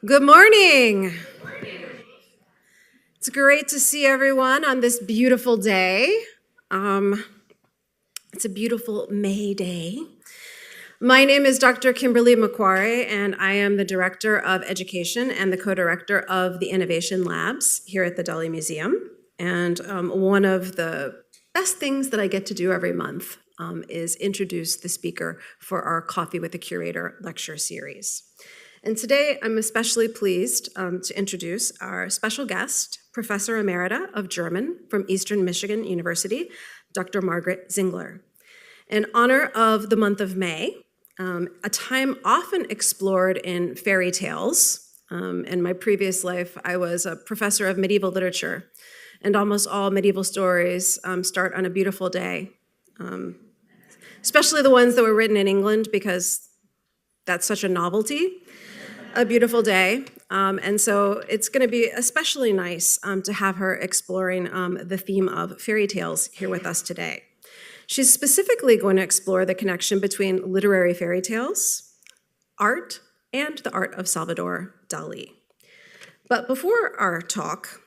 Good morning. It's great to see everyone on this beautiful day. It's a beautiful May day. My name is Dr. Kimberly McQuarrie, and I am the Director of Education and the co-director of the Innovation Labs here at the Dali Museum. And one of the best things that I get to do every month is introduce the speaker for our Coffee with the Curator lecture series. And today, I'm especially pleased to introduce our special guest, Professor Emerita of German from Eastern Michigan University, Dr. Margrit Zingler. In honor of the month of May, a time often explored in fairy tales. In my previous life, I was a professor of medieval literature, and almost all medieval stories start on a beautiful day, especially the ones that were written in England because that's such a novelty. A beautiful day, and so it's going to be especially nice to have her exploring the theme of fairy tales here with us today. She's specifically going to explore the connection between literary fairy tales, art, and the art of Salvador Dalí. But before our talk,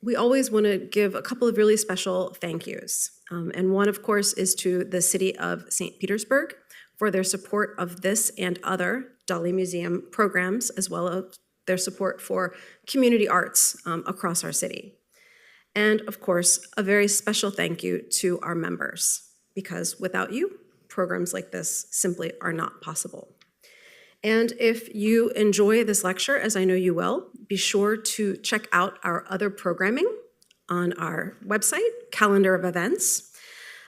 we always want to give a couple of really special thank yous. And one, of course, is to the city of St. Petersburg for their support of this and other Dali Museum programs, as well as their support for community arts across our city. And of course, a very special thank you to our members, because without you, programs like this simply are not possible. And if you enjoy this lecture, as I know you will, be sure to check out our other programming on our website, calendar of events,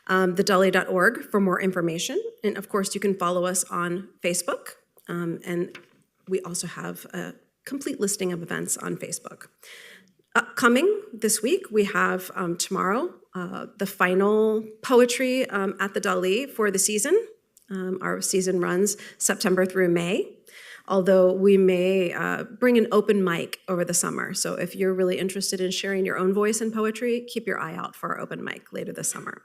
thedali.org for more information. And of course, you can follow us on Facebook. And we also have a complete listing of events on Facebook. Upcoming this week, we have tomorrow the final poetry at the Dali for the season. Our season runs September through May, although we may bring an open mic over the summer. So if you're really interested in sharing your own voice in poetry, keep your eye out for our open mic later this summer.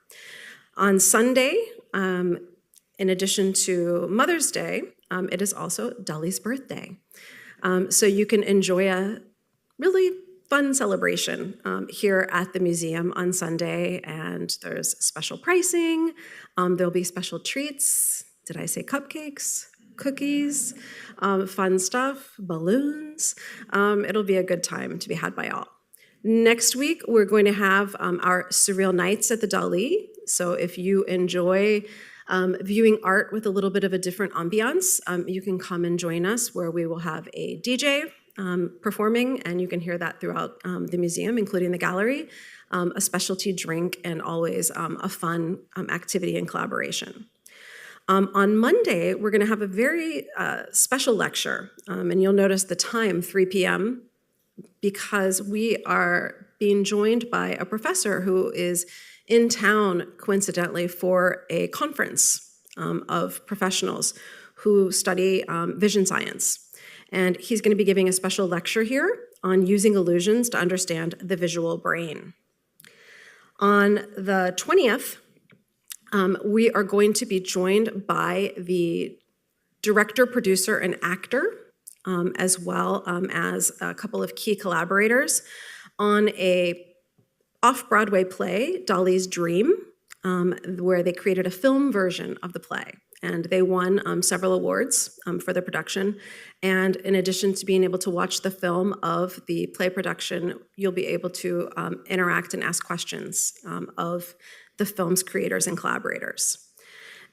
On Sunday, in addition to Mother's Day, it is also Dali's birthday. So you can enjoy a really fun celebration here at the museum on Sunday, and there's special pricing. There'll be special treats. Did I say cupcakes? Cookies, fun stuff, balloons. It'll be a good time to be had by all. Next week, we're going to have our Surreal Nights at the Dali. So if you enjoy viewing art with a little bit of a different ambiance, you can come and join us, where we will have a DJ performing, and you can hear that throughout the museum, including the gallery, a specialty drink, and always a fun activity and collaboration. On Monday, we're going to have a very special lecture, and you'll notice the time, 3 p.m., because we are being joined by a professor who is in town, coincidentally, for a conference of professionals who study vision science. And he's going to be giving a special lecture here on using illusions to understand the visual brain. On the 20th, we are going to be joined by the director, producer, and actor, as well as a couple of key collaborators on a off-Broadway play, Dali's Dream, where they created a film version of the play. And they won several awards for their production. And in addition to being able to watch the film of the play production, you'll be able to interact and ask questions of the film's creators and collaborators.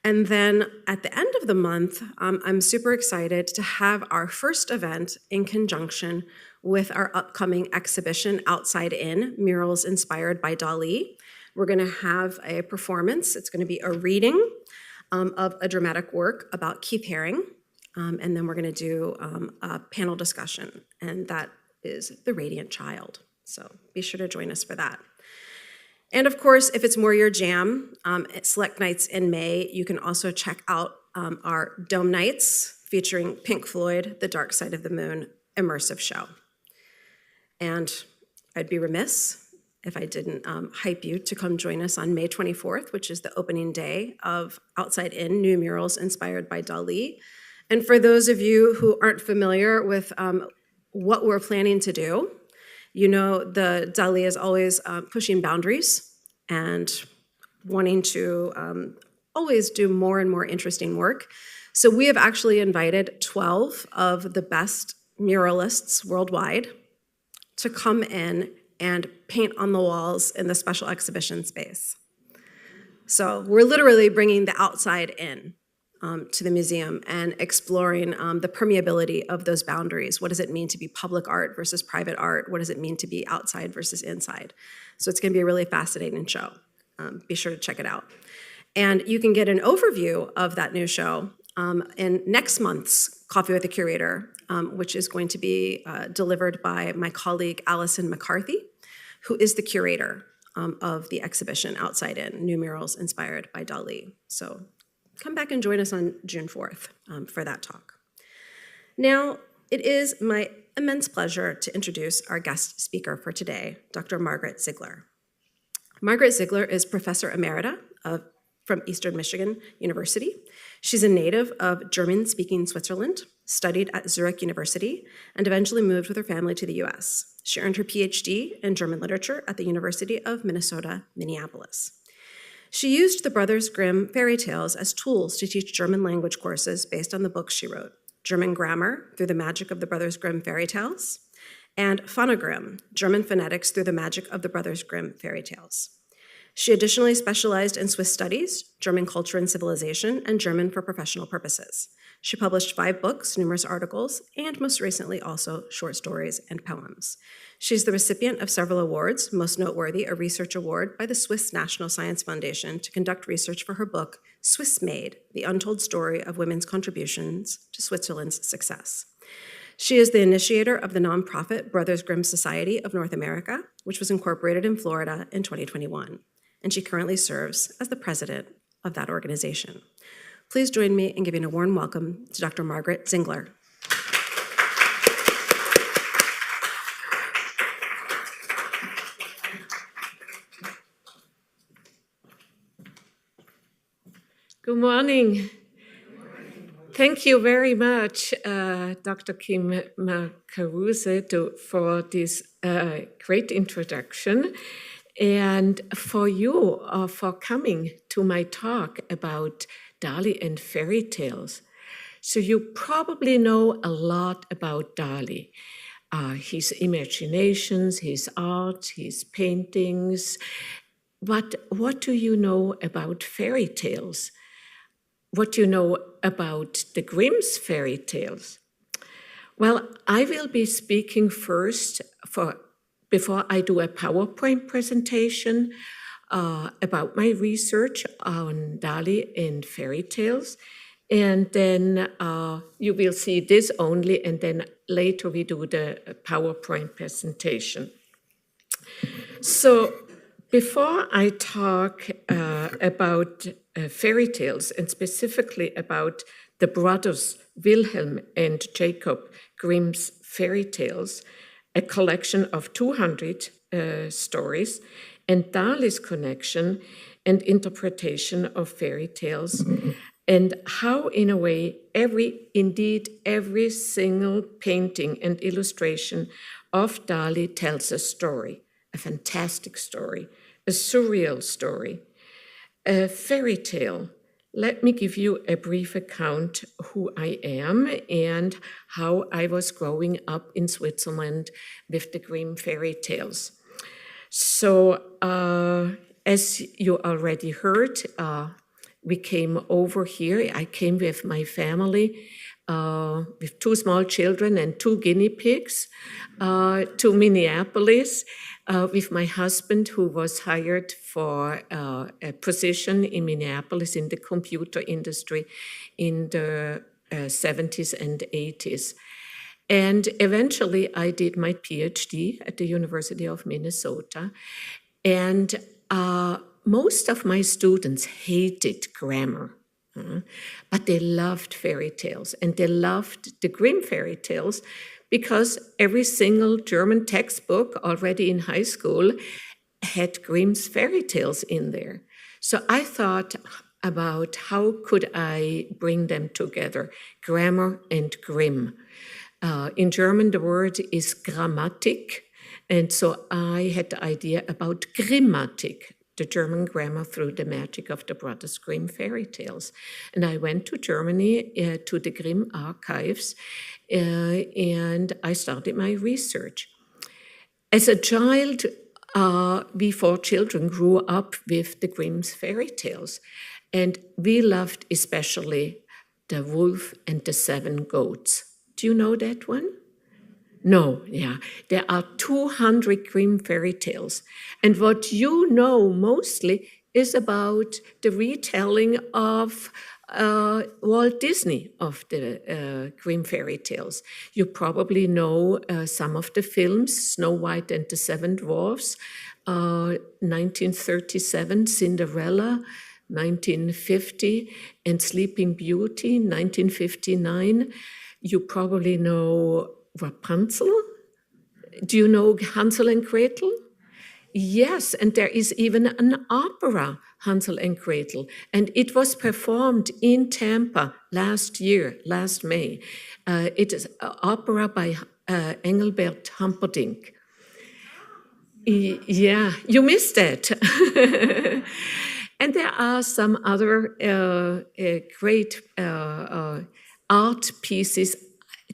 And then at the end of the month, I'm super excited to have our first event in conjunction with our upcoming exhibition, Outside In, Murals Inspired by Dali. We're going to have a performance. It's going to be a reading of a dramatic work about Keith Haring. And then we're going to do a panel discussion, and that is The Radiant Child. So be sure to join us for that. And of course, if it's more your jam, at select nights in May, you can also check out our Dome Nights featuring Pink Floyd, The Dark Side of the Moon immersive show. And I'd be remiss if I didn't hype you to come join us on May 24th, which is the opening day of Outside In, New Murals Inspired by Dali. And for those of you who aren't familiar with what we're planning to do, you know the Dali is always pushing boundaries and wanting to always do more and more interesting work. So we have actually invited 12 of the best muralists worldwide to come in and paint on the walls in the special exhibition space. So we're literally bringing the outside in to the museum and exploring the permeability of those boundaries. What does it mean to be public art versus private art? What does it mean to be outside versus inside? So it's going to be a really fascinating show. Be sure to check it out. And you can get an overview of that new show in next month's Coffee with the Curator, which is going to be delivered by my colleague Allison McCarthy, who is the curator of the exhibition Outside In, New Murals Inspired by Dali. So come back and join us on June 4th for that talk. Now, it is my immense pleasure to introduce our guest speaker for today, Dr. Margrit Zingler. Margrit Zingler is Professor Emerita from Eastern Michigan University. She's a native of German-speaking Switzerland, studied at Zurich University, and eventually moved with her family to the US. She earned her PhD in German literature at the University of Minnesota, Minneapolis. She used the Brothers Grimm fairy tales as tools to teach German language courses based on the books she wrote, German grammar through the magic of the Brothers Grimm fairy tales, and Phonogrimm, German phonetics through the magic of the Brothers Grimm fairy tales. She additionally specialized in Swiss studies, German culture and civilization, and German for professional purposes. She published 5 books, numerous articles, and most recently also short stories and poems. She's the recipient of several awards, most noteworthy a research award by the Swiss National Science Foundation to conduct research for her book, Swiss Made, The Untold Story of Women's Contributions to Switzerland's Success. She is the initiator of the nonprofit Brothers Grimm Society of North America, which was incorporated in Florida in 2021. And she currently serves as the president of that organization. Please join me in giving a warm welcome to Dr. Margrit Zingler. Good morning. Thank you very much, Dr. Kim Caruso, for this great introduction. And for you, for coming to my talk about Dali and fairy tales. So you probably know a lot about Dali, his imaginations, his art, his paintings. But what do you know about fairy tales? What do you know about the Grimm's fairy tales? Well, I will be speaking first before I do a PowerPoint presentation about my research on Dali and fairy tales. And then you will see this only, and then later we do the PowerPoint presentation. So before I talk about fairy tales, and specifically about the brothers Wilhelm and Jacob Grimm's fairy tales, a collection of 200 stories, and Dali's connection and interpretation of fairy tales, and how, in a way, every single painting and illustration of Dali tells a story, a fantastic story, a surreal story, a fairy tale. Let me give you a brief account who I am and how I was growing up in Switzerland with the Grimm fairy tales. So, as you already heard, we came over here. I came with my family, with 2 small children and 2 guinea pigs, to Minneapolis, with my husband, who was hired for a position in Minneapolis in the computer industry in the 70s and 80s. And eventually I did my PhD at the University of Minnesota. And most of my students hated grammar, but they loved fairy tales, and they loved the Grimm fairy tales because every single German textbook already in high school had Grimm's fairy tales in there. So I thought, about how could I bring them together, grammar and Grimm. In German, the word is Grammatik, and so I had the idea about Grammatik, the German grammar through the magic of the Brothers Grimm fairy tales. And I went to Germany to the Grimm archives, and I started my research. As a child, we four children grew up with the Grimm's fairy tales, and we loved especially The Wolf and the Seven Goats. Do you know that one? No, yeah. There are 200 Grimm fairy tales. And what you know mostly is about the retelling of Walt Disney of the Grimm fairy tales. You probably know some of the films, Snow White and the Seven Dwarfs, 1937, Cinderella, 1950, and Sleeping Beauty, 1959. You probably know Rapunzel. Do you know Hansel and Gretel? Yes, and there is even an opera, Hansel and Gretel, and it was performed in Tampa last May. It is an opera by Engelbert Humperdinck. Yeah, you missed it. And there are some other great art pieces.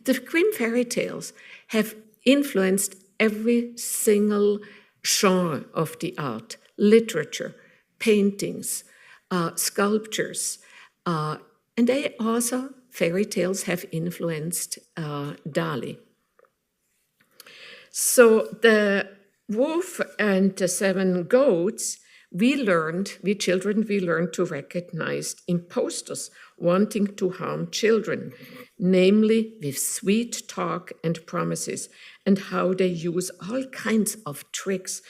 The Grimm fairy tales have influenced every single genre of the art, literature, paintings, sculptures, and they also, fairy tales have influenced Dali. So the Wolf and the Seven Goats, we children learned to recognize imposters wanting to harm children, namely with sweet talk and promises, and how they use all kinds of tricks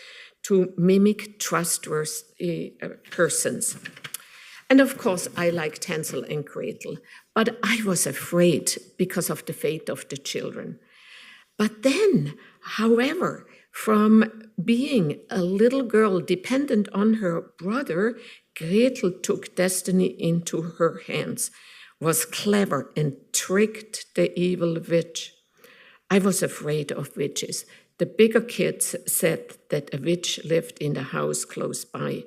to mimic trustworthy persons. And of course, I liked Hansel and Gretel, but I was afraid because of the fate of the children. But then, however, from being a little girl dependent on her brother, Gretel took destiny into her hands, was clever and tricked the evil witch. I was afraid of witches. The bigger kids said that a witch lived in the house close by.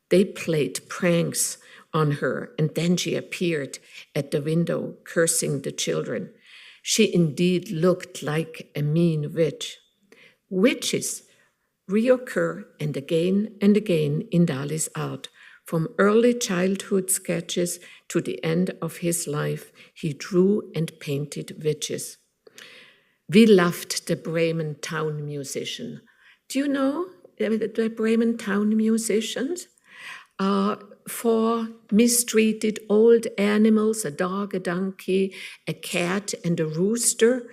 They played pranks on her, and then she appeared at the window, cursing the children. She indeed looked like a mean witch. Witches reoccur and again in Dali's art. From early childhood sketches to the end of his life, he drew and painted witches. We loved the Bremen town musician. Do you know the Bremen town musicians? For mistreated old animals, a dog, a donkey, a cat, and a rooster,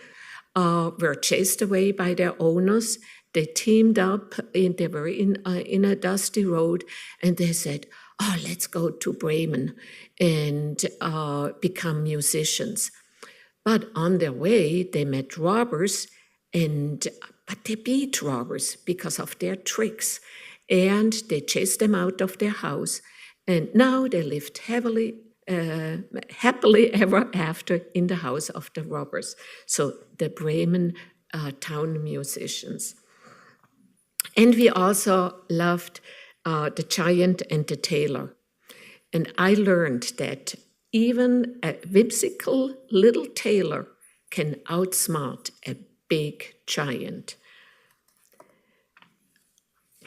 were chased away by their owners. They teamed up, and they were in a dusty road, and they said, "Oh, let's go to Bremen and become musicians." But on their way, they met robbers, but they beat robbers because of their tricks, and they chased them out of their house. And now they lived happily ever after in the house of the robbers. So the Bremen town musicians. And we also loved The Giant and the Tailor. And I learned that even a whimsical little tailor can outsmart a big giant.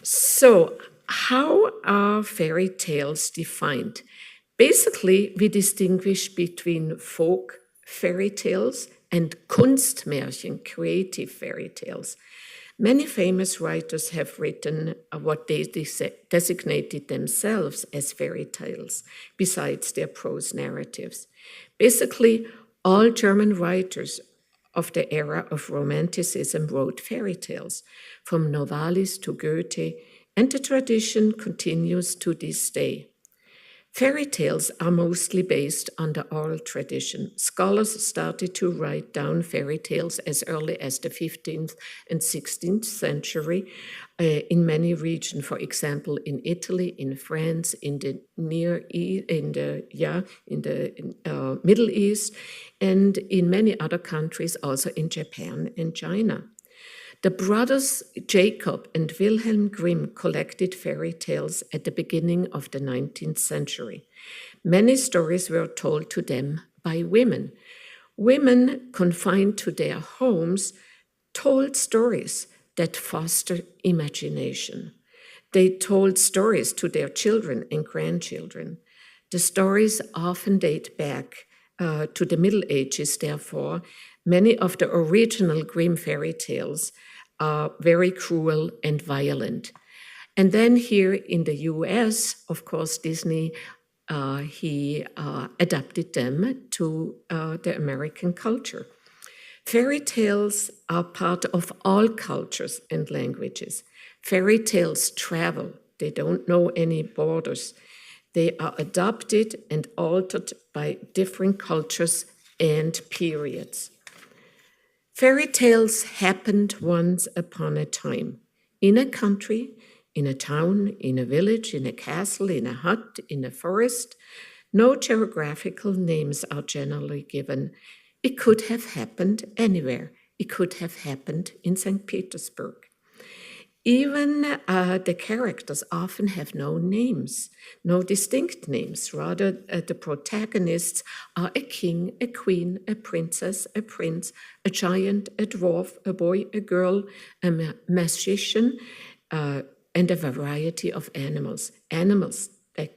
So, how are fairy tales defined? Basically, we distinguish between folk fairy tales and Kunstmärchen, creative fairy tales. Many famous writers have written what they designated themselves as fairy tales, besides their prose narratives. Basically, all German writers of the era of Romanticism wrote fairy tales, from Novalis to Goethe, and the tradition continues to this day. Fairy tales are mostly based on the oral tradition. Scholars started to write down fairy tales as early as the 15th and 16th century, in many regions, for example, in Italy, in France, in the Middle East, and in many other countries, also in Japan and China. The brothers Jacob and Wilhelm Grimm collected fairy tales at the beginning of the 19th century. Many stories were told to them by women. Women confined to their homes told stories that fostered imagination. They told stories to their children and grandchildren. The stories often date back to the Middle Ages, therefore, many of the original Grimm fairy tales are very cruel and violent. And then here in the US, of course, Disney, he adapted them to the American culture. Fairy tales are part of all cultures and languages. Fairy tales travel. They don't know any borders. They are adopted and altered by different cultures and periods. Fairy tales happened once upon a time in a country, in a town, in a village, in a castle, in a hut, in a forest. No geographical names are generally given. It could have happened anywhere. It could have happened in St. Petersburg. Even the characters often have no names, no distinct names. Rather, the protagonists are a king, a queen, a princess, a prince, a giant, a dwarf, a boy, a girl, a magician, and a variety of animals. Animals that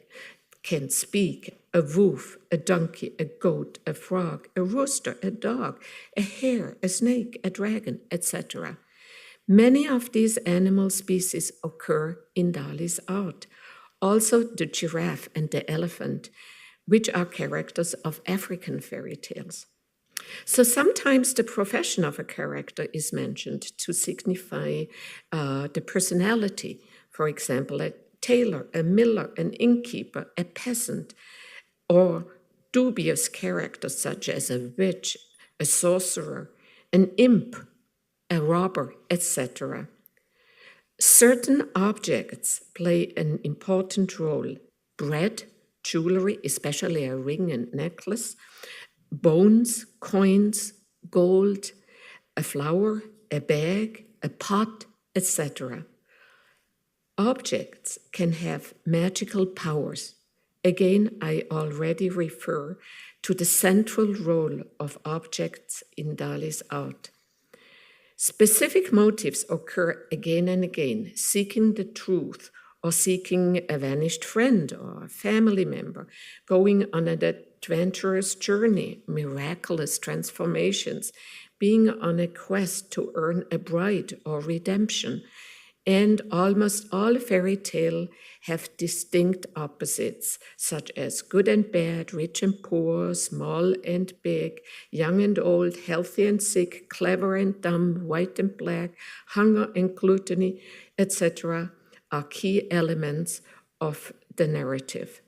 can speak, a wolf, a donkey, a goat, a frog, a rooster, a dog, a hare, a snake, a dragon, etc. Many of these animal species occur in Dali's art. Also the giraffe and the elephant, which are characters of African fairy tales. So sometimes the profession of a character is mentioned to signify the personality. For example, a tailor, a miller, an innkeeper, a peasant, or dubious characters such as a witch, a sorcerer, an imp, a robber, etc. Certain objects play an important role. Bread, jewelry, especially a ring and necklace, bones, coins, gold, a flower, a bag, a pot, etc. Objects can have magical powers. Again, I already refer to the central role of objects in Dali's art. Specific motives occur again and again, seeking the truth or seeking a vanished friend or a family member, going on an adventurous journey, miraculous transformations, being on a quest to earn a bride or redemption. And almost all fairy tales have distinct opposites, such as good and bad, rich and poor, small and big, young and old, healthy and sick, clever and dumb, white and black, hunger and gluttony, etc., are key elements of the narrative.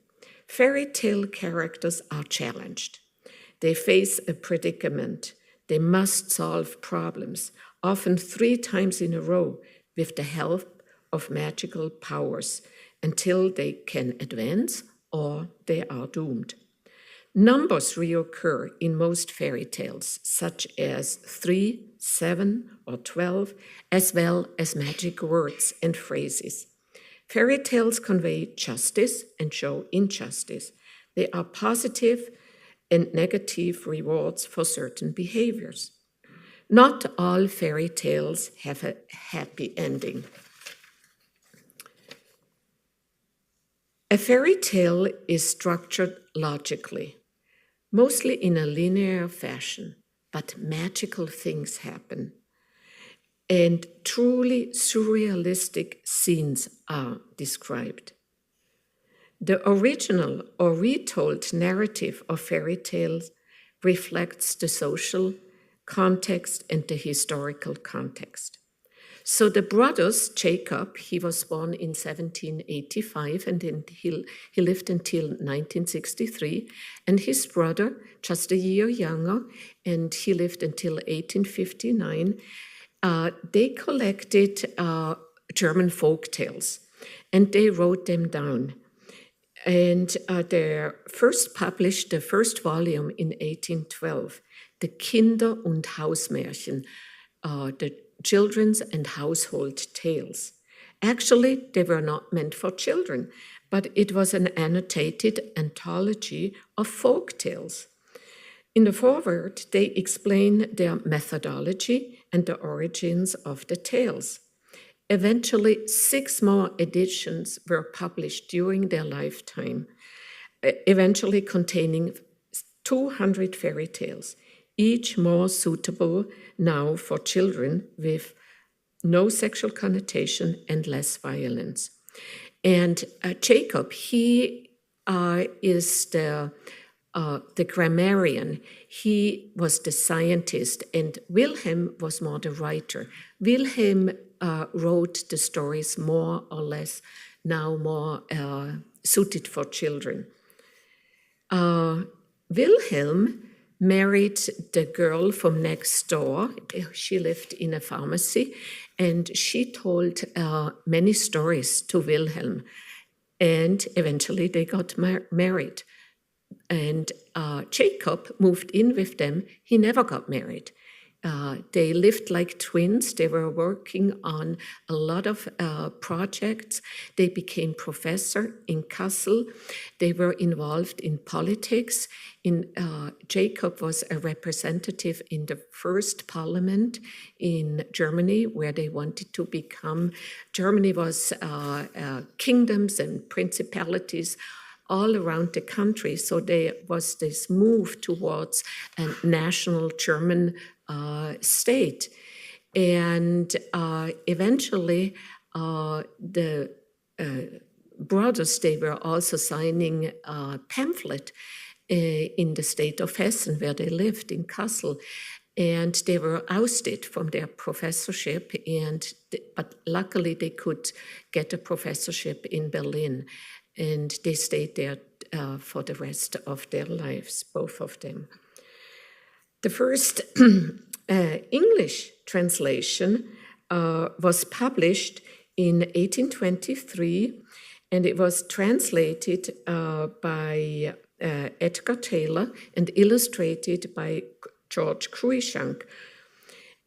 Fairy tale characters are challenged. They face a predicament. They must solve problems, often 3 times in a row, with the help of magical powers, until they can advance or they are doomed. Numbers reoccur in most fairy tales, such as 3, 7, or 12, as well as magic words and phrases. Fairy tales convey justice and show injustice. They are positive and negative rewards for certain behaviors. Not all fairy tales have a happy ending. A fairy tale is structured logically, mostly in a linear fashion, but magical things happen. And truly surrealistic scenes are described. The original or retold narrative of fairy tales reflects the social context and the historical context. So the brothers, Jacob, he was born in 1785 and then he lived until 1963, and his brother, just a year younger, and he lived until 1859, they collected German folk tales, and they wrote them down. And they first published the first volume in 1812, the Kinder- und Hausmärchen, the children's and household tales. Actually, they were not meant for children, but it was an annotated anthology of folk tales. In the foreword, they explain their methodology and the origins of the tales. Eventually, 6 more editions were published during their lifetime, eventually containing 200 fairy tales, each more suitable now for children with no sexual connotation and less violence. And Jacob, he is the grammarian. He was the scientist, and Wilhelm was more the writer. Wilhelm wrote the stories more or less now more suited for children. Wilhelm married the girl from next door. She lived in a pharmacy, and she told many stories to Wilhelm. And eventually they got married. And Jacob moved in with them. He never got married. They lived like twins. They were working on a lot of projects. They became professor in Kassel. They were involved in politics. Jacob was a representative in the first parliament in Germany, where they wanted to become. Germany was kingdoms and principalities all around the country. So there was this move towards a national German state. And eventually the brothers, they were also signing a pamphlet in the state of Hessen, where they lived in Kassel. And they were ousted from their professorship, but luckily they could get a professorship in Berlin. And they stayed there for the rest of their lives, both of them. The first English translation was published in 1823, and it was translated by Edgar Taylor and illustrated by George Cruikshank.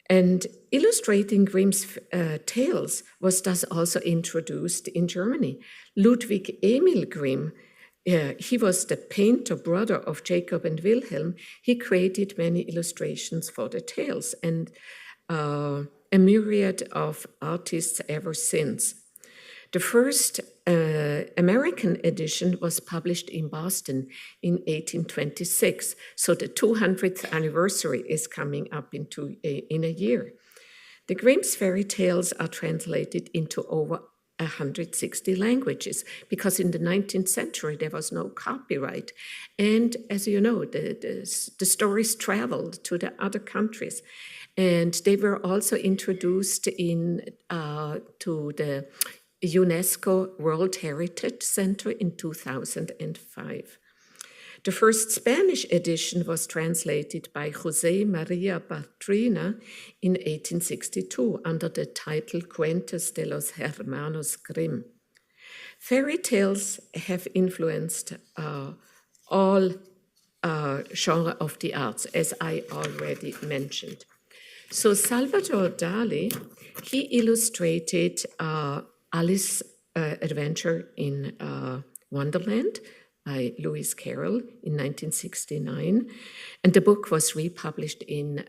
And illustrating Grimm's tales was thus also introduced in Germany. Ludwig Emil Grimm, he was the painter brother of Jacob and Wilhelm. He created many illustrations for the tales, and a myriad of artists ever since. The first American edition was published in Boston in 1826, so the 200th anniversary is coming up in a year. The Grimm's fairy tales are translated into over 160 languages, because in the 19th century there was no copyright. And as you know, the stories traveled to the other countries. And they were also introduced to the UNESCO World Heritage Center in 2005. The first Spanish edition was translated by José María Bartrina in 1862 under the title Cuentos de los Hermanos Grimm. Fairy tales have influenced all genres of the arts, as I already mentioned. So Salvador Dalí, he illustrated Alice's Adventure in Wonderland by Lewis Carroll in 1969, and the book was republished in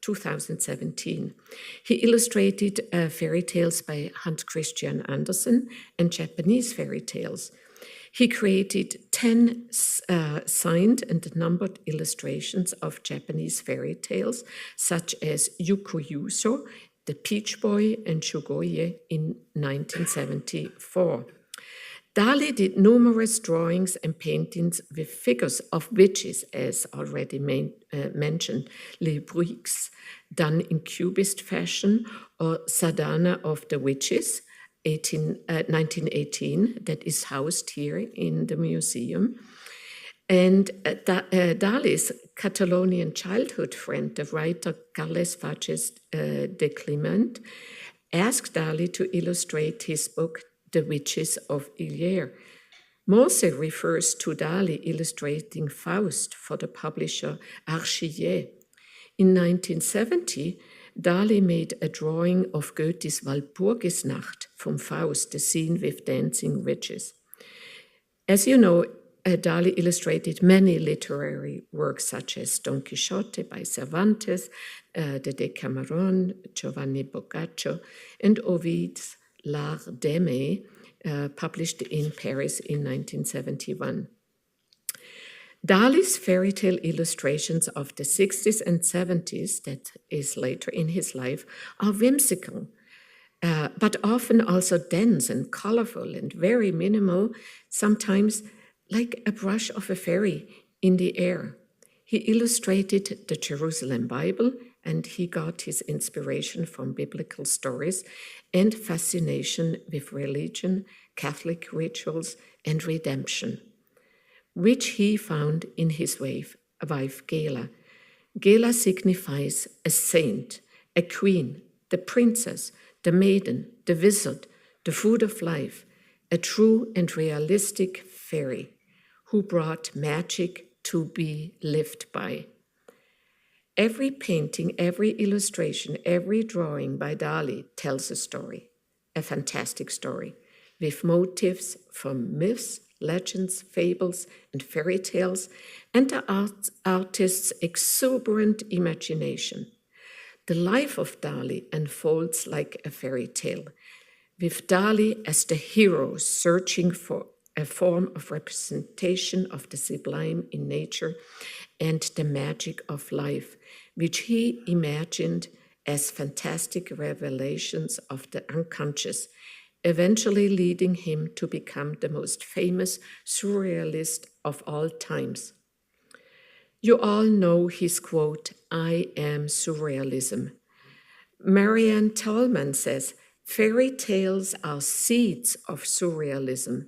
2017. He illustrated fairy tales by Hans Christian Andersen and Japanese fairy tales. He created 10 signed and numbered illustrations of Japanese fairy tales, such as Yuko The Peach Boy, and Shugoye in 1974. Dali did numerous drawings and paintings with figures of witches, as already mentioned, Les Bruix, done in Cubist fashion, or Sadhana of the Witches, 1918, that is housed here in the museum. And Dali's Catalonian childhood friend, the writer Carles Fages de Climent, asked Dali to illustrate his book, The Witches of Illire. Morse refers to Dali illustrating Faust for the publisher Archillet. In 1970, Dali made a drawing of Goethe's Walpurgisnacht from Faust, the scene with dancing witches. As you know, Dali illustrated many literary works such as Don Quixote by Cervantes, the Decameron, Giovanni Boccaccio, and Ovid's L'Art d'Aimer, published in Paris in 1971. Dali's fairy tale illustrations of the 60s and 70s, that is later in his life, are whimsical, but often also dense and colorful and very minimal, sometimes like a brush of a fairy in the air. He illustrated the Jerusalem Bible, and he got his inspiration from biblical stories and fascination with religion, Catholic rituals, and redemption, which he found in his wife Gela. Gela signifies a saint, a queen, the princess, the maiden, the wizard, the food of life, a true and realistic fairy who brought magic to be lived by. Every painting, every illustration, every drawing by Dali tells a story, a fantastic story, with motifs from myths, legends, fables, and fairy tales, and the artist's exuberant imagination. The life of Dali unfolds like a fairy tale, with Dali as the hero searching for a form of representation of the sublime in nature and the magic of life, which he imagined as fantastic revelations of the unconscious, eventually leading him to become the most famous surrealist of all times. You all know his quote, "I am surrealism." Marianne Tolman says, "Fairy tales are seeds of surrealism."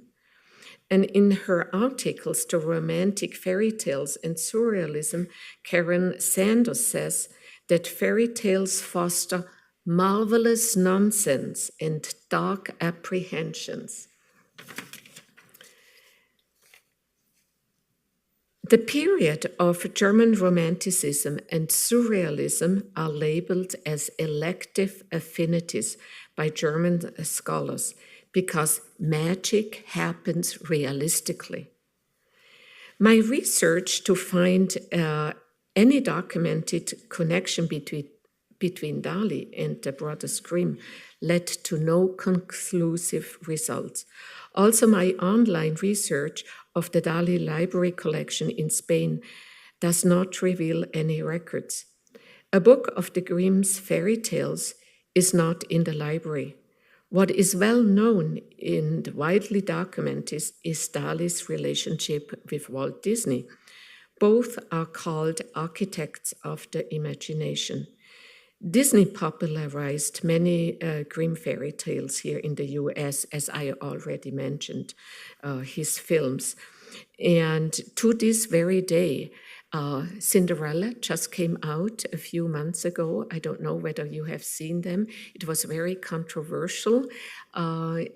And in her articles, The Romantic Fairy Tales and Surrealism, Karen Sanders says that fairy tales foster marvelous nonsense and dark apprehensions. The period of German Romanticism and Surrealism are labeled as elective affinities by German scholars because magic happens realistically. My research to find any documented connection between Dali and the brothers Grimm led to no conclusive results. Also, my online research of the Dali library collection in Spain does not reveal any records. A book of the Grimm's fairy tales is not in the library. What is well known and widely documented is Dali's relationship with Walt Disney. Both are called architects of the imagination. Disney popularized many Grimm fairy tales here in the US, as I already mentioned, his films. And to this very day, Cinderella just came out a few months ago. I don't know whether you have seen them. It was very controversial. I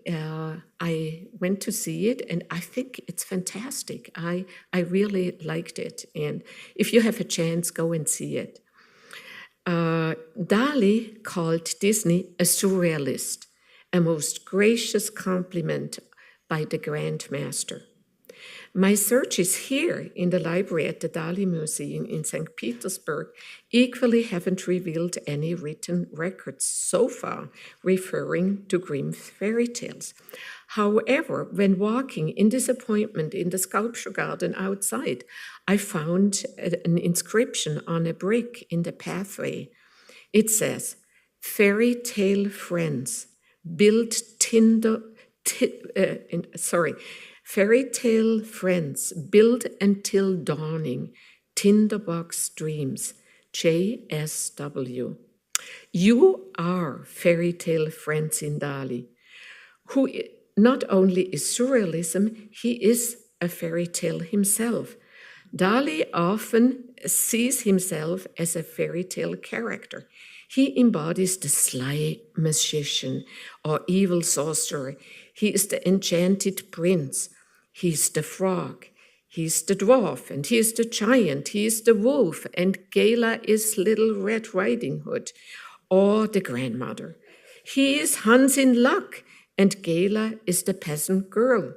went to see it, and I think it's fantastic. I really liked it. And if you have a chance, go and see it. Dali called Disney a surrealist, a most gracious compliment by the Grand Master. My searches here in the library at the Dali Museum in St. Petersburg equally haven't revealed any written records so far referring to Grimm's fairy tales. However, when walking in disappointment in the sculpture garden outside, I found an inscription on a brick in the pathway. It says, "Fairy tale friends, fairy tale friends, build until dawning, tinderbox dreams, JSW." You are fairy tale friends in Dali, who not only is surrealism, he is a fairy tale himself. Dali often sees himself as a fairy tale character. He embodies the sly magician or evil sorcerer. He is the enchanted prince. He is the frog. He is the dwarf, and he is the giant. He is the wolf, and Gala is Little Red Riding Hood, or the grandmother. He is Hans in Luck, and Gala is the peasant girl.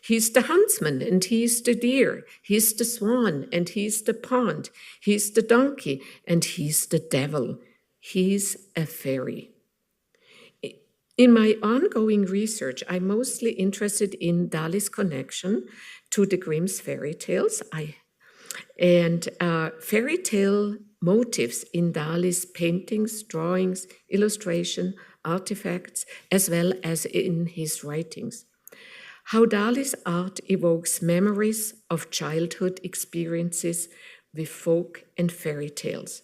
He's the huntsman, and he's the deer. He's the swan, and he's the pond. He's the donkey, and he's the devil. He's a fairy. In my ongoing research, I'm mostly interested in Dali's connection to the Grimm's fairy tales and fairy tale motifs in Dali's paintings, drawings, illustration, artifacts, as well as in his writings. How Dali's art evokes memories of childhood experiences with folk and fairy tales.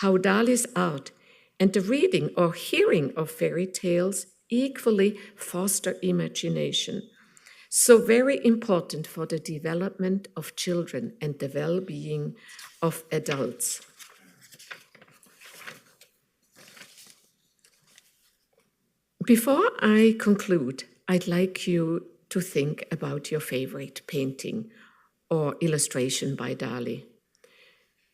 How Dali's art and the reading or hearing of fairy tales equally foster imagination. So very important for the development of children and the well-being of adults. Before I conclude, I'd like you to think about your favorite painting or illustration by Dali.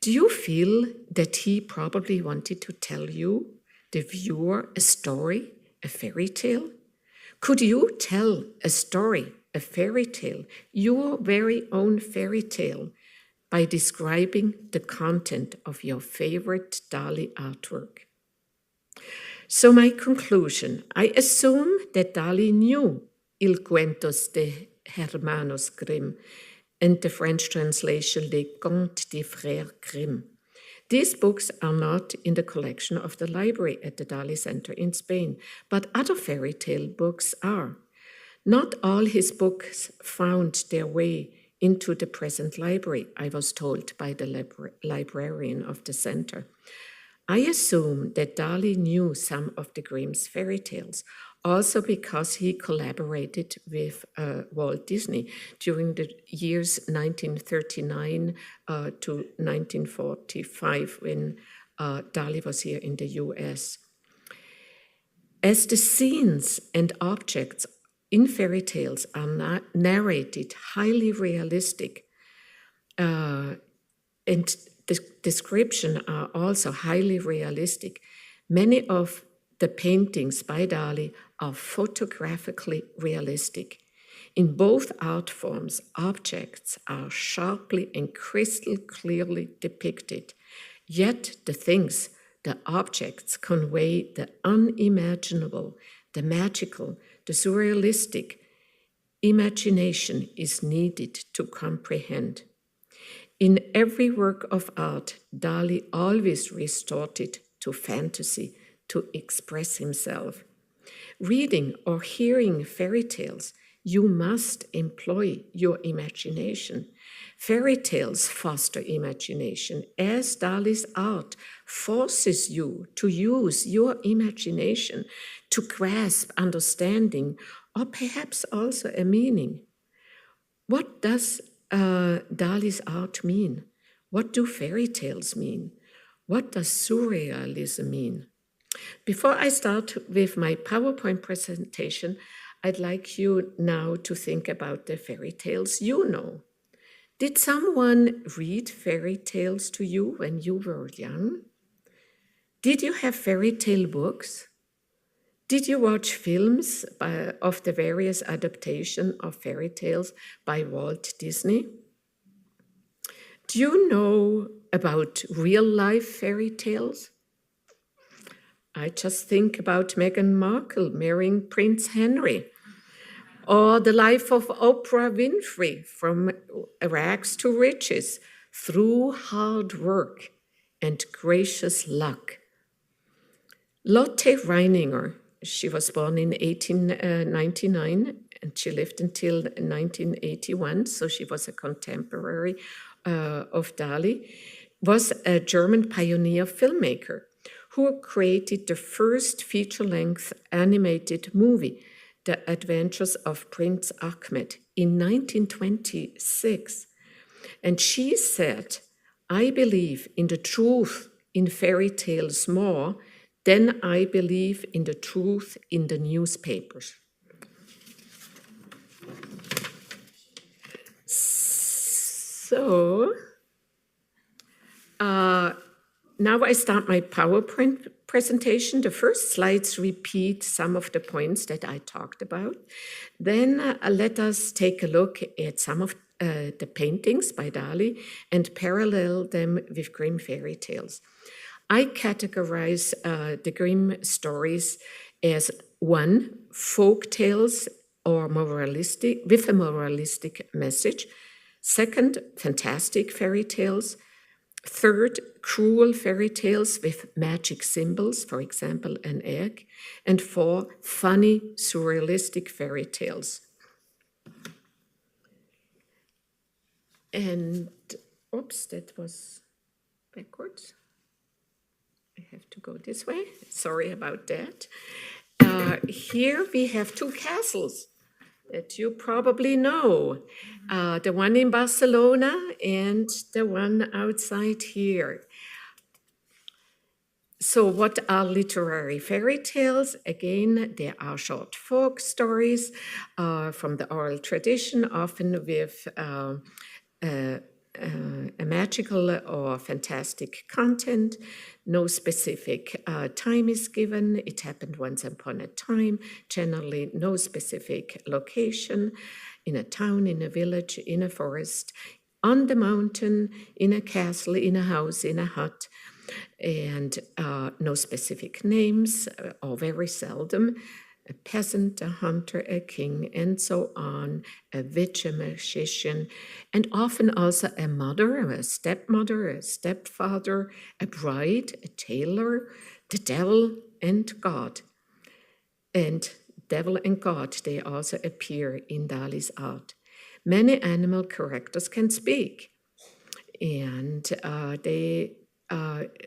Do you feel that he probably wanted to tell you, the viewer, a story, a fairy tale? Could you tell a story, a fairy tale, your very own fairy tale, by describing the content of your favorite Dali artwork? So my conclusion, I assume that Dali knew Il Cuentos de Hermanos Grimm and the French translation Les Contes des Frères Grimm. These books are not in the collection of the library at the Dali Center in Spain, but other fairy tale books are. Not all his books found their way into the present library, I was told by the librarian of the center. I assume that Dali knew some of the Grimm's fairy tales, also because he collaborated with Walt Disney during the years 1939 to 1945 when Dali was here in the US. As the scenes and objects in fairy tales are narrated highly realistic, and the description are also highly realistic, many of the paintings by Dali are photographically realistic. In both art forms, objects are sharply and crystal clearly depicted, yet the things, the objects convey the unimaginable, the magical, the surrealistic. Imagination is needed to comprehend. In every work of art, Dali always resorted to fantasy to express himself. Reading or hearing fairy tales, you must employ your imagination. Fairy tales foster imagination, as Dali's art forces you to use your imagination to grasp understanding or perhaps also a meaning. What does Dali's art mean? What do fairy tales mean? What does surrealism mean? Before I start with my PowerPoint presentation, I'd like you now to think about the fairy tales you know. Did someone read fairy tales to you when you were young? Did you have fairy tale books? Did you watch films of the various adaptations of fairy tales by Walt Disney? Do you know about real-life fairy tales? I just think about Meghan Markle marrying Prince Henry, or the life of Oprah Winfrey from rags to riches through hard work and gracious luck. Lotte Reininger, she was born in 1899 and she lived until 1981, so she was a contemporary of Dali, was a German pioneer filmmaker who created the first feature-length animated movie, The Adventures of Prince Ahmed, in 1926. And she said, "I believe in the truth in fairy tales more then I believe in the truth in the newspapers. So, now I start my PowerPoint presentation. The first slides repeat some of the points that I talked about. Then let us take a look at some of the paintings by Dali and parallel them with Grimm fairy tales. I categorize the Grimm stories as one, folk tales or moralistic, with a moralistic message. Second, fantastic fairy tales. Third, cruel fairy tales with magic symbols, for example, an egg. And four, funny, surrealistic fairy tales. And, oops, that was backwards. I have to go this way. Sorry about that. Here we have two castles that you probably know. The one in Barcelona and the one outside here. So what are literary fairy tales? Again, they are short folk stories from the oral tradition, often with a magical or fantastic content. No specific time is given. It happened once upon a time. Generally, no specific location, in a town, in a village, in a forest, on the mountain, in a castle, in a house, in a hut, and no specific names, or very seldom. A peasant, a hunter, a king, and so on, a witch, a magician, and often also a mother, a stepmother, a stepfather, a bride, a tailor, the devil, and God. And devil and God, they also appear in Dali's art. Many animal characters can speak, and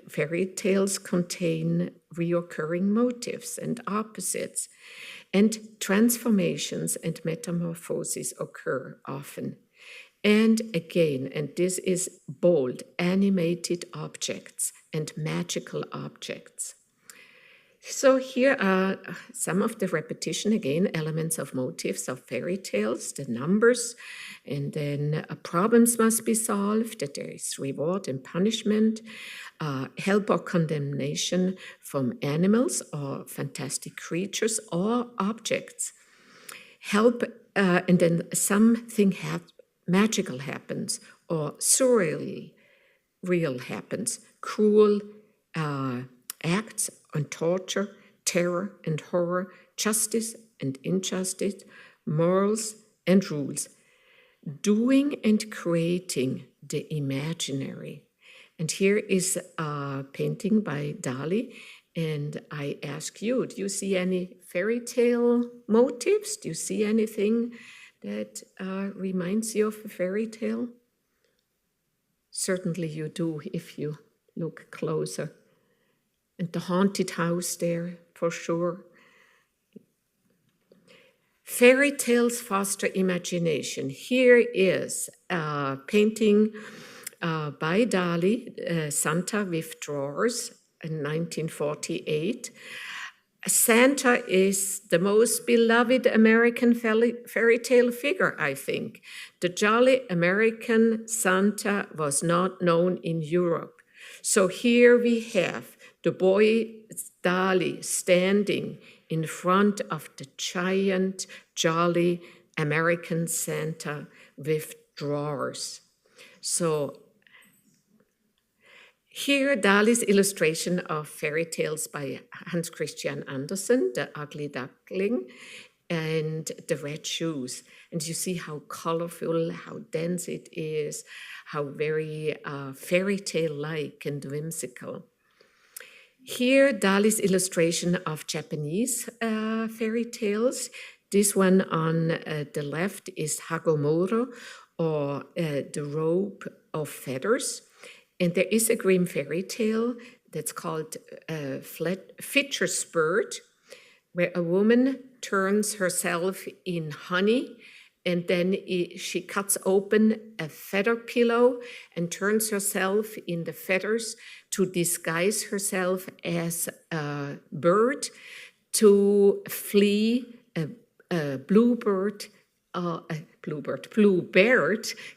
fairy tales contain reoccurring motifs and opposites, and transformations and metamorphoses occur often. And again, and this is bold, animated objects and magical objects. So here are some of the repetition, again, elements of motifs of fairy tales, the numbers, and then problems must be solved, that there is reward and punishment, help or condemnation from animals or fantastic creatures or objects. Help, and then something magical happens or surreal happens, cruel acts and torture, terror and horror, justice and injustice, morals and rules, doing and creating the imaginary. And here is a painting by Dali, and I ask you, do you see any fairy tale motifs? Do you see anything that reminds you of a fairy tale? Certainly you do if you look closer. And the haunted house there, for sure. Fairy tales foster imagination. Here is a painting by Dali, Santa with Drawers, in 1948. Santa is the most beloved American fairy tale figure, I think. The jolly American Santa was not known in Europe. So here we have the boy Dali standing in front of the giant, jolly American Santa with drawers. So here Dali's illustration of fairy tales by Hans Christian Andersen, The Ugly Duckling, and The Red Shoes. And you see how colorful, how dense it is, how very fairy tale-like and whimsical. Here, Dali's illustration of Japanese fairy tales. This one on the left is Hagomoro, or the robe of feathers. And there is a Grimm fairy tale that's called Fitcher's Bird, where a woman turns herself in honey, and then she cuts open a feather pillow and turns herself in the feathers, to disguise herself as a bird, to flee a bluebird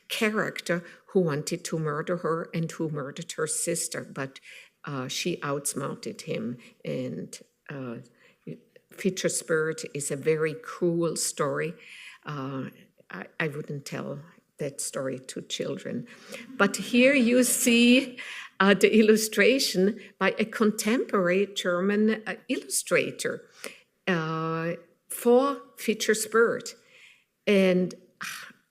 character who wanted to murder her and who murdered her sister, but she outsmarted him. And Feature Spirit is a very cruel story. I wouldn't tell that story to children. But here you see the illustration by a contemporary German illustrator for Feature Spirit. And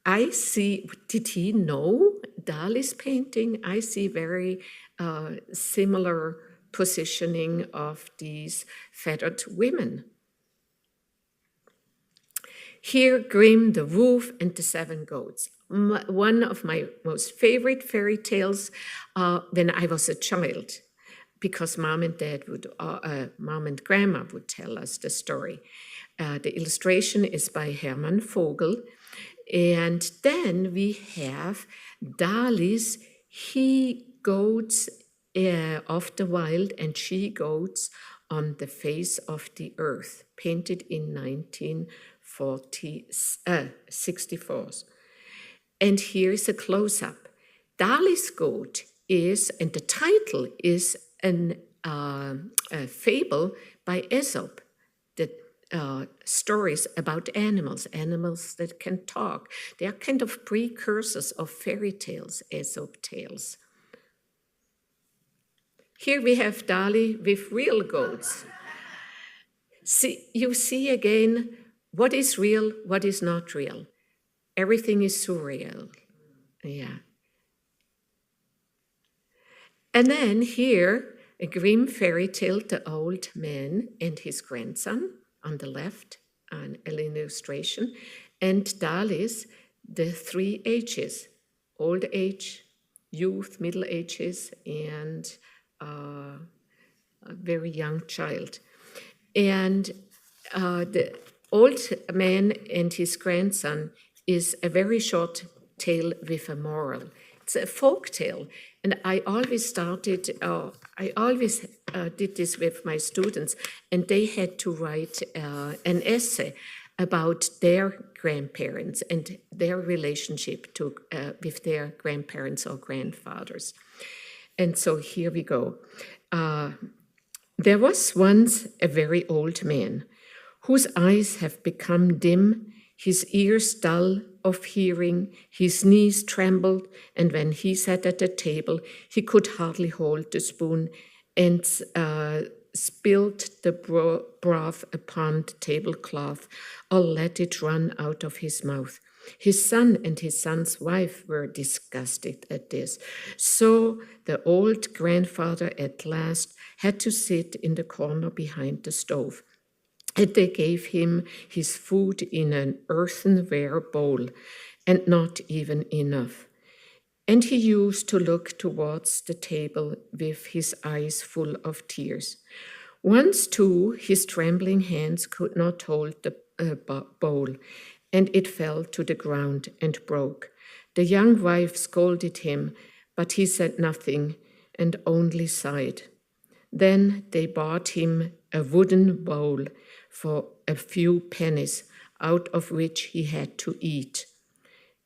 I see, did he know Dali's painting? I see very similar positioning of these feathered women. Here, Grimm, the Wolf and the Seven Goats. One of my most favorite fairy tales when I was a child, because Mom and Grandma would tell us the story. The illustration is by Hermann Vogel. And then we have Dali's he-goats of the wild and she-goats on the face of the earth, painted in 1964. And here is a close-up. Dali's goat is, and the title is a fable by Aesop, the stories about animals that can talk. They are kind of precursors of fairy tales, Aesop tales. Here we have Dali with real goats. You see again what is real, what is not real. Everything is surreal. Yeah. And then here, a Grimm fairy tale, The Old Man and His Grandson, on the left, an illustration, and Dali's The Three Ages, old age, youth, middle ages, and a very young child. And the Old Man and His Grandson is a very short tale with a moral. It's a folk tale, and I always did this with my students, and they had to write an essay about their grandparents and their relationship with their grandparents or grandfathers. And so here we go. There was once a very old man whose eyes have become dim, his ears dull of hearing, his knees trembled, and when he sat at the table, he could hardly hold the spoon, and spilled the broth upon the tablecloth, or let it run out of his mouth. His son and his son's wife were disgusted at this. So the old grandfather at last had to sit in the corner behind the stove. And they gave him his food in an earthenware bowl, and not even enough. And he used to look towards the table with his eyes full of tears. Once, too, his trembling hands could not hold the bowl, and it fell to the ground and broke. The young wife scolded him, but he said nothing and only sighed. Then they bought him a wooden bowl for a few pennies, out of which he had to eat.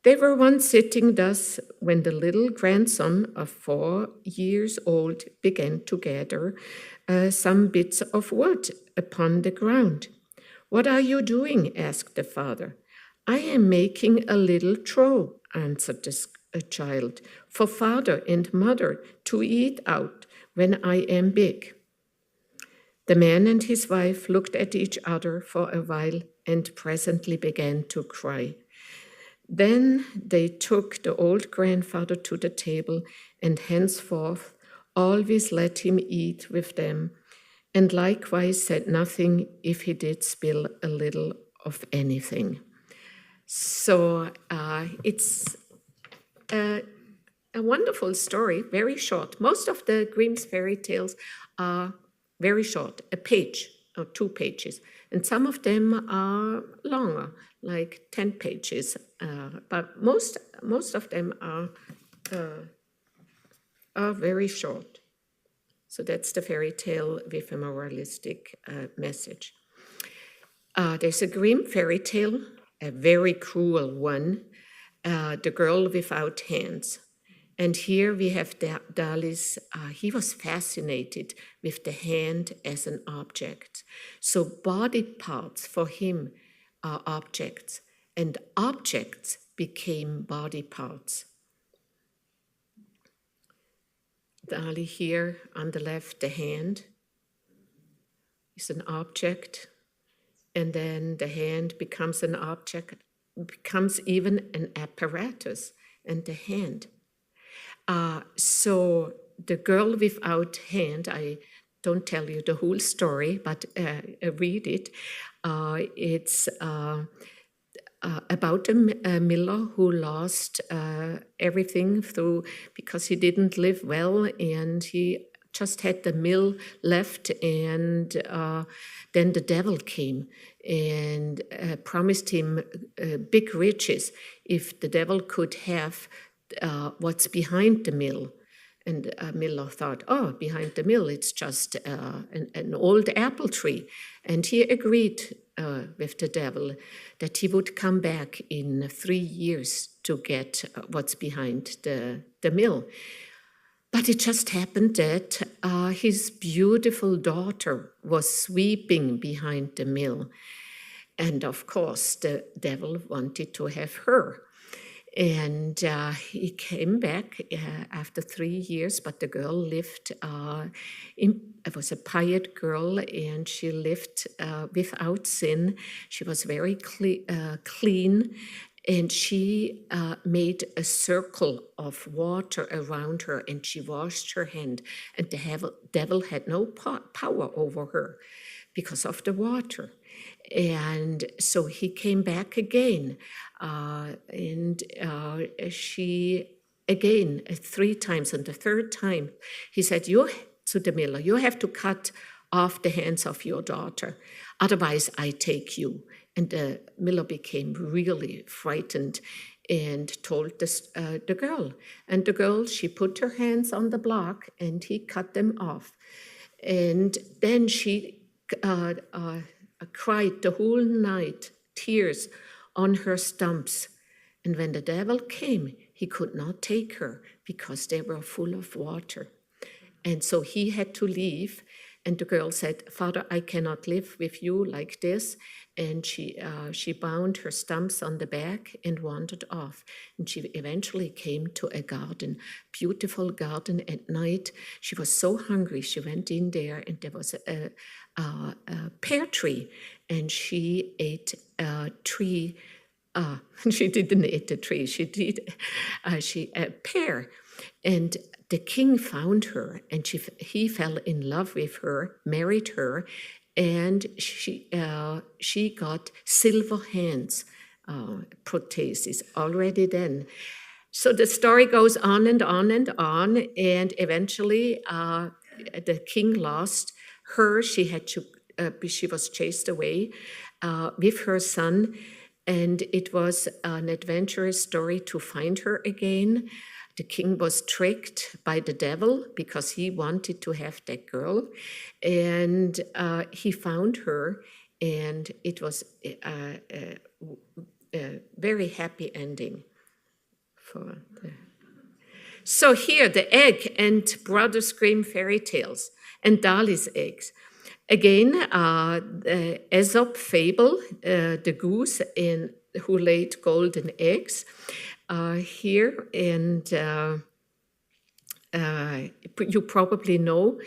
They were once sitting thus when the little grandson of 4 years old began to gather some bits of wood upon the ground. "What are you doing?" asked the father. "I am making a little trough," answered the child, "for father and mother to eat out when I am big." The man and his wife looked at each other for a while and presently began to cry. Then they took the old grandfather to the table and henceforth always let him eat with them, and likewise said nothing if he did spill a little of anything. So it's a wonderful story, very short. Most of the Grimm's fairy tales are very short, a page or 2 pages. And some of them are longer, like 10 pages. But most of them are very short. So that's the fairy tale with a moralistic message. There's a Grimm fairy tale, a very cruel one, The Girl Without Hands. And here we have Dali's, he was fascinated with the hand as an object. So body parts for him are objects, and objects became body parts. Dali here on the left, the hand is an object, and then the hand becomes an object, becomes even an apparatus, and the hand. So the Girl Without Hand, I don't tell you the whole story, but read it. It's about a miller who lost everything because he didn't live well, and he just had the mill left, and then the devil came and promised him big riches if the devil could have what's behind the mill. And Miller thought, oh, behind the mill, it's just an old apple tree. And he agreed with the devil that he would come back in 3 years to get what's behind the mill. But it just happened that his beautiful daughter was sweeping behind the mill. And of course, the devil wanted to have her. And he came back after 3 years, but the girl lived, it was a pious girl, and she lived without sin. She was very clean, and she made a circle of water around her, and she washed her hand, and the devil had no power over her because of the water. And so he came back again, and she again 3 times, and the 3rd time he said, to the miller, you have to cut off the hands of your daughter, otherwise I take you. And the miller became really frightened and told the girl. And the girl, she put her hands on the block, and he cut them off. And then she cried the whole night, tears on her stumps. And when the devil came, he could not take her because they were full of water. And so he had to leave. And the girl said, Father, I cannot live with you like this. And she bound her stumps on the back and wandered off. And she eventually came to a garden, beautiful garden at night. She was so hungry, she went in there, and there was a pear tree. And she ate a tree. She didn't eat the tree, she a pear. And the king found her, and he fell in love with her, married her, and she got silver hands prosthesis already then. So the story goes on and on and on, and eventually the king lost her. She was chased away with her son, and it was an adventurous story to find her again. The king was tricked by the devil because he wanted to have that girl, and he found her, and it was a very happy ending. So here, the egg and Brothers Grimm fairy tales and Dali's eggs. Again, the Aesop fable, the goose who laid golden eggs. Here, and you probably know,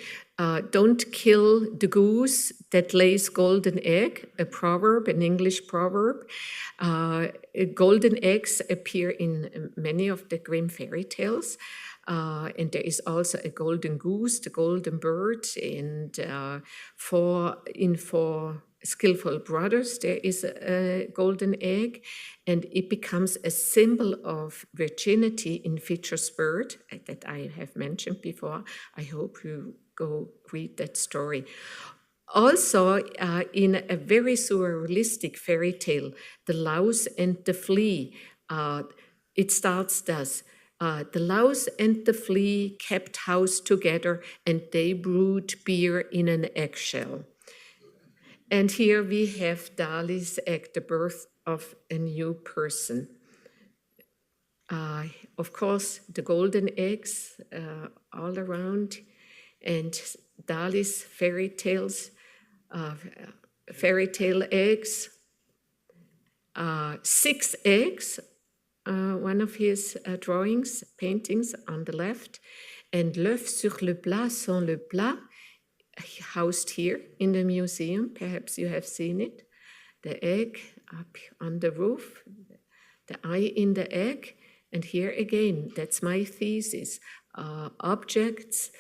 don't kill the goose that lays golden egg, a proverb, an English proverb. Golden eggs appear in many of the Grimm fairy tales. And there is also a golden goose, the golden bird, and for skillful brothers, there is a golden egg, and it becomes a symbol of virginity in Fitcher's bird that I have mentioned before. I hope you go read that story. Also, in a very surrealistic fairy tale, The Louse and the Flea, it starts thus. The louse and the flea kept house together, and they brewed beer in an eggshell. And here we have Dali's egg, the birth of a new person. Of course, the golden eggs all around, and Dali's fairy tales, fairy tale eggs, 6 eggs, one of his drawings, paintings on the left, and l'œuf sur le plat sans le plat, housed here in the museum. Perhaps you have seen it. The egg up on the roof, the eye in the egg. And here again, that's my thesis. Objects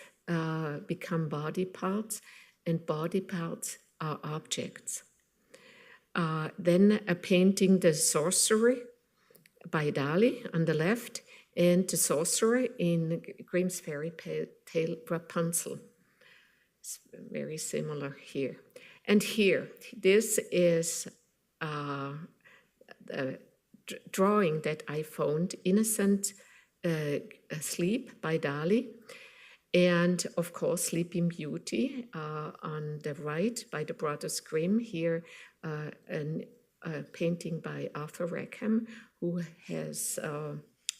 become body parts, and body parts are objects. Then a painting, The Sorcerer by Dali on the left, and The Sorcerer in Grimm's fairy tale Rapunzel. It's very similar here. And here, this is a drawing that I found, Innocent Sleep by Dali, and of course Sleeping Beauty on the right by the Brothers Grimm. Here a painting by Arthur Rackham, who has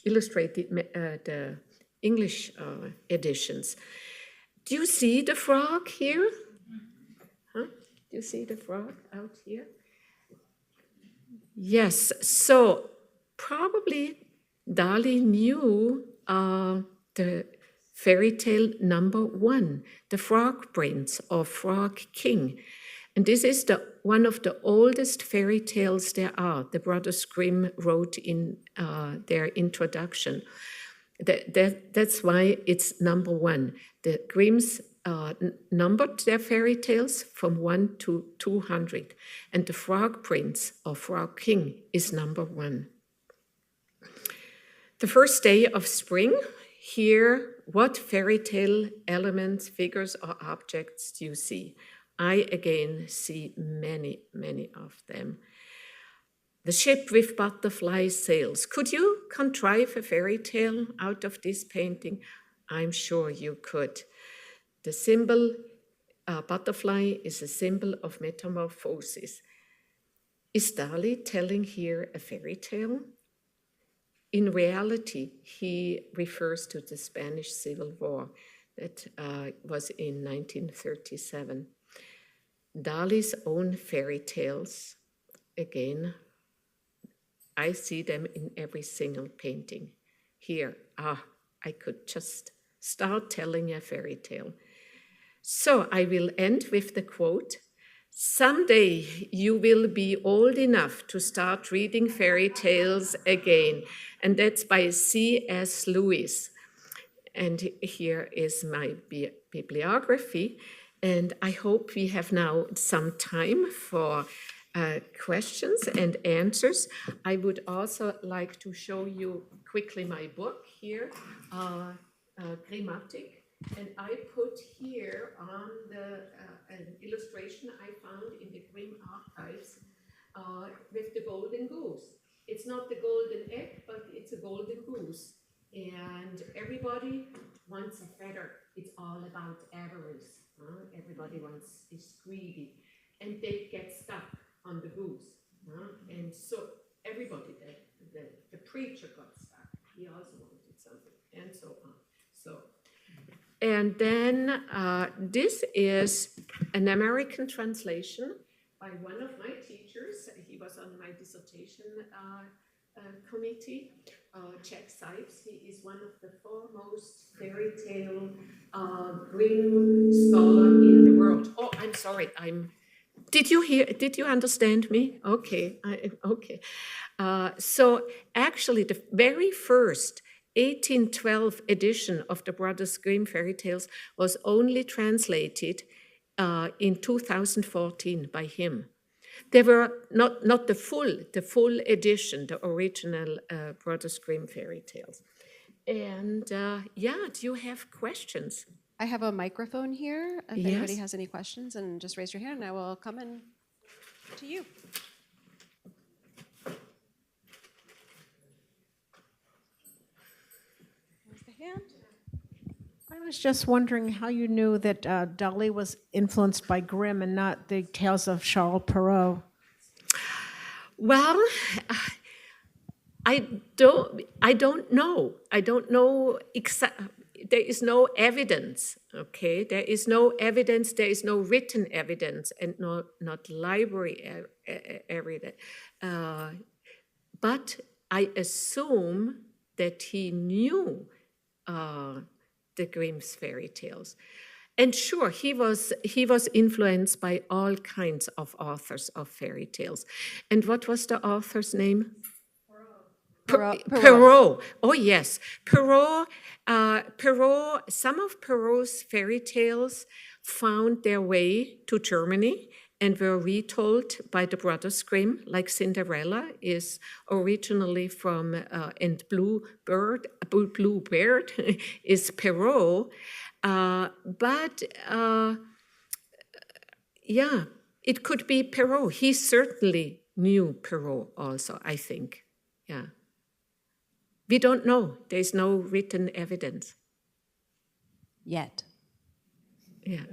illustrated the English editions. Do you see the frog here? Huh? Do you see the frog out here? Yes, so probably Dali knew the fairy tale number 1, the Frog Prince or Frog King. And this is one of the oldest fairy tales there are. The Brothers Grimm wrote in their introduction. That's why it's number 1. The Grimms numbered their fairy tales from 1 to 200. And the Frog Prince or Frog King is number 1. The first day of spring, here, what fairy tale elements, figures, or objects do you see? I again see many, many of them. The ship with butterfly sails. Could you contrive a fairy tale out of this painting? I'm sure you could. The symbol butterfly is a symbol of metamorphosis. Is Dali telling here a fairy tale? In reality, he refers to the Spanish Civil War that was in 1937. Dali's own fairy tales, again, I see them in every single painting. Here, I could just start telling a fairy tale. So I will end with the quote, "Someday you will be old enough to start reading fairy tales again." And that's by C.S. Lewis. And here is my bibliography. And I hope we have now some time for questions and answers. I would also like to show you quickly my book here, Grammatic. And I put here on an illustration I found in the Grimm archives with the golden goose. It's not the golden egg, but it's a golden goose. And everybody wants a feather. It's all about avarice. Everybody is greedy. And they get stuck on the goose. And so everybody, the preacher got stuck. He also wanted something, and so on. And then this is an American translation by one of my teachers. He was on my dissertation committee, Jack Sipes. He is one of the foremost fairy tale Grimm scholar in the world. Oh, I'm sorry. Did you understand me? Okay. Okay. So actually, the very first 1812 edition of the Brothers Grimm fairy tales was only translated in 2014 by him. They were not the full edition, the original Brothers Grimm fairy tales. And do you have questions? I have a microphone here. If anybody has any questions, and just raise your hand and I will come in to you. I was just wondering how you knew that Dali was influenced by Grimm and not the tales of Charles Perrault. Well, I don't know. I don't know there is no evidence, okay? There is no evidence, there is no written evidence, and not library evidence. But I assume that he knew the Grimm's fairy tales. And sure, he was influenced by all kinds of authors of fairy tales. And what was the author's name? Perrault. Oh yes, Perrault. Some of Perrault's fairy tales found their way to Germany and were retold by the brothers Grimm, like Cinderella is originally from and Blue Beard is Perrault. But yeah, it could be Perrault. He certainly knew Perrault also, I think. Yeah. We don't know. There's no written evidence. Yet. Yeah.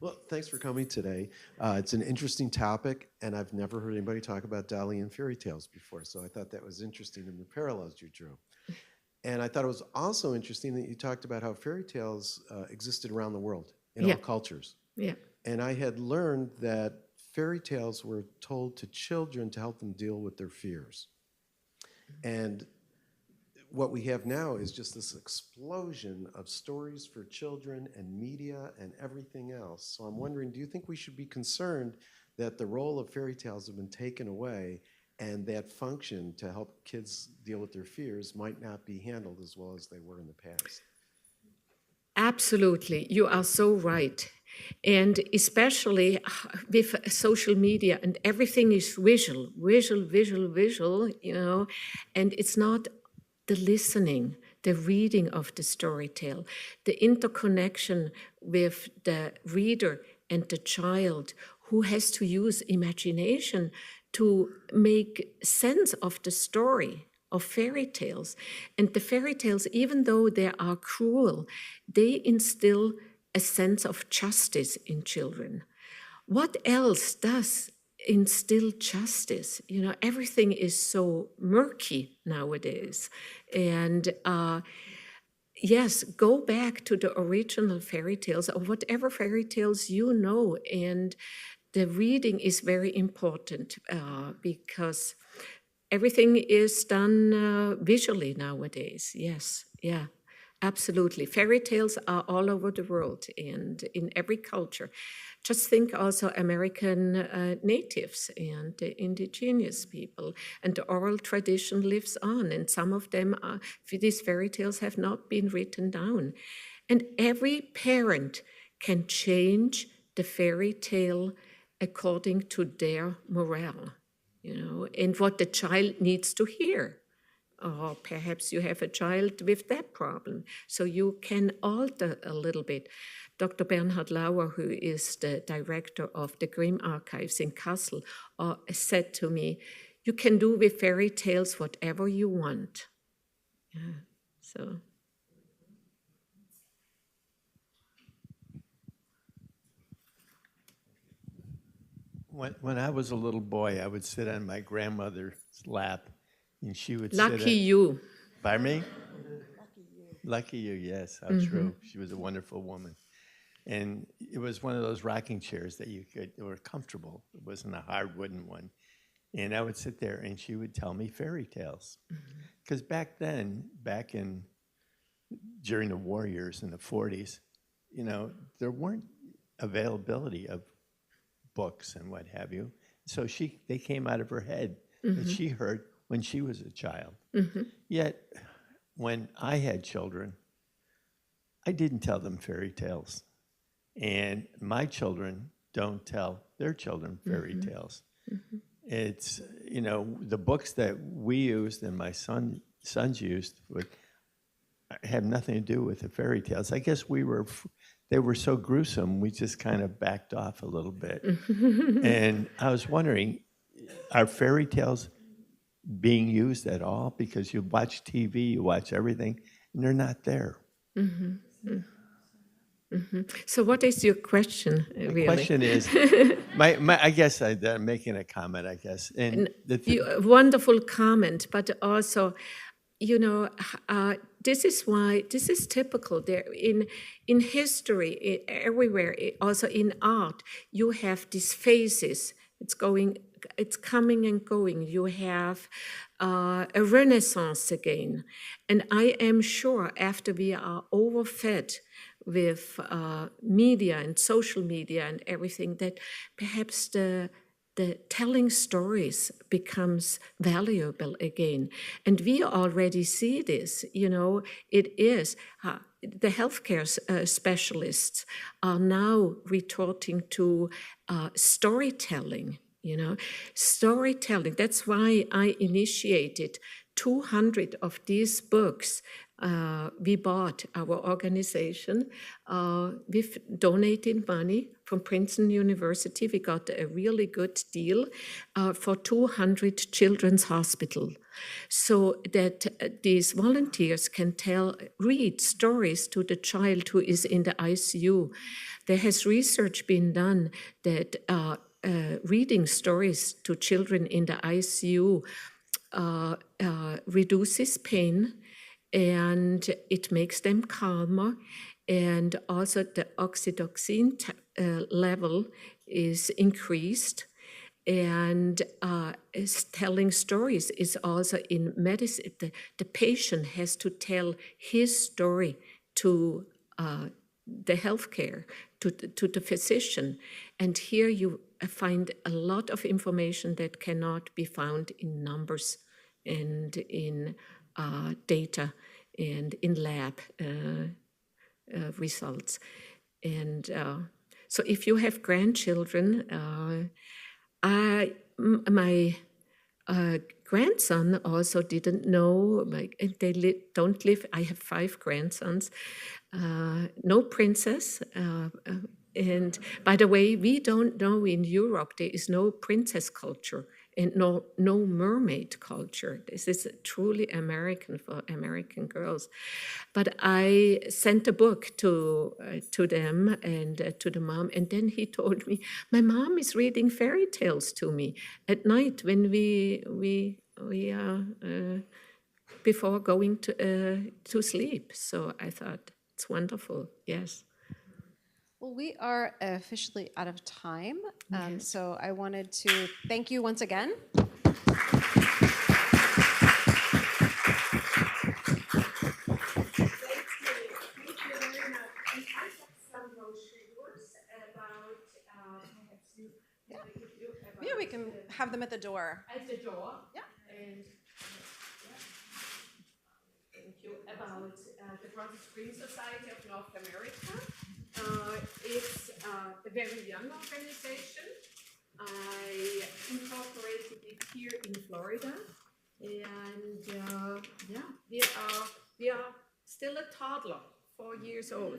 Well, thanks for coming today. It's an interesting topic, and I've never heard anybody talk about Dali and fairy tales before, so I thought that was interesting in the parallels you drew. And I thought it was also interesting that you talked about how fairy tales existed around the world in all cultures. Yeah. And I had learned that fairy tales were told to children to help them deal with their fears. And what we have now is just this explosion of stories for children and media and everything else. So I'm wondering, do you think we should be concerned that the role of fairy tales have been taken away and that function to help kids deal with their fears might not be handled as well as they were in the past? Absolutely. You are so right. And especially with social media and everything is visual, you know, and it's not the listening, the reading of the storytale, the interconnection with the reader and the child who has to use imagination to make sense of the story of fairy tales. And the fairy tales, even though they are cruel, they instill a sense of justice in children. What else does instill justice? You know, everything is so murky nowadays. And yes, go back to the original fairy tales or whatever fairy tales you know. And the reading is very important because everything is done visually natives. Yes, yeah. Absolutely. Fairy tales are all over the world and in every culture. Just think also American natives and the indigenous people. And the oral tradition lives on. And some of them, these fairy tales have not been written down. And every parent can change the fairy tale according to their morale, you know, and what the child needs to hear. Or perhaps you have a child with that problem, so you can alter a little bit. Dr. Bernhard Lauer, who is the director of the Grimm Archives in Kassel, said to me, you can do with fairy tales whatever you want. Yeah, so. When I was a little boy, I would sit on my grandmother's lap, and she would Lucky you. By me? Lucky you, yes, how true. She was a wonderful woman. And it was one of those rocking chairs that were comfortable. It wasn't a hard wooden one. And I would sit there, and she would tell me fairy tales. Because back then, during the war years in the 40s, you know, there weren't availability of books and what have you. So they came out of her head that she heard when she was a child. Yet, when I had children, I didn't tell them fairy tales. And my children don't tell their children fairy tales. It's, you know, the books that we used and my sons used have nothing to do with the fairy tales. I guess they were so gruesome, we just kind of backed off a little bit. And I was wondering, are fairy tales being used at all, because you watch TV, you watch everything, and they're not there. So what is your question, really? The question is, I guess I'm making a comment, I guess. And Wonderful comment, but also, you know, this is why, this is typical there in history, everywhere, also in art, you have these phases. It's coming and going. You have a renaissance again. And I am sure after we are overfed with media and social media and everything, that perhaps the telling stories becomes valuable again. And we already see this, you know, it is, the healthcare specialists are now retorting to storytelling, you know, storytelling. That's why I initiated 200 of these books. We bought, our organization, we've donated money from Princeton University. We got a really good deal for 200 children's hospital, so that these volunteers can read stories to the child who is in the ICU. There has research been done that reading stories to children in the ICU reduces pain, and it makes them calmer, and also the oxytocin level is increased. And telling stories is also in medicine. The patient has to tell his story to the healthcare, to the physician. And here you find a lot of information that cannot be found in numbers and in data and in lab results. And so if you have grandchildren, my grandson also didn't know, don't live, I have 5 grandsons, no princess. And by the way, we don't know in Europe, there is no princess culture and no mermaid culture. This is truly American for American girls. But I sent a book to them and to the mom, and then he told me, my mom is reading fairy tales to me at night when we before going to sleep. So I thought, it's wonderful, yes. Well, we are officially out of time, so I wanted to thank you once again. Yeah, we can have them at the door. At the door? Yeah. And thank you. About the Bronze Spring Society of North America. It's a very young organization. I incorporated it here in Florida, and we are still a toddler, 4 years old.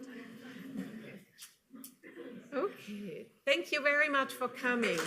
Okay, thank you very much for coming.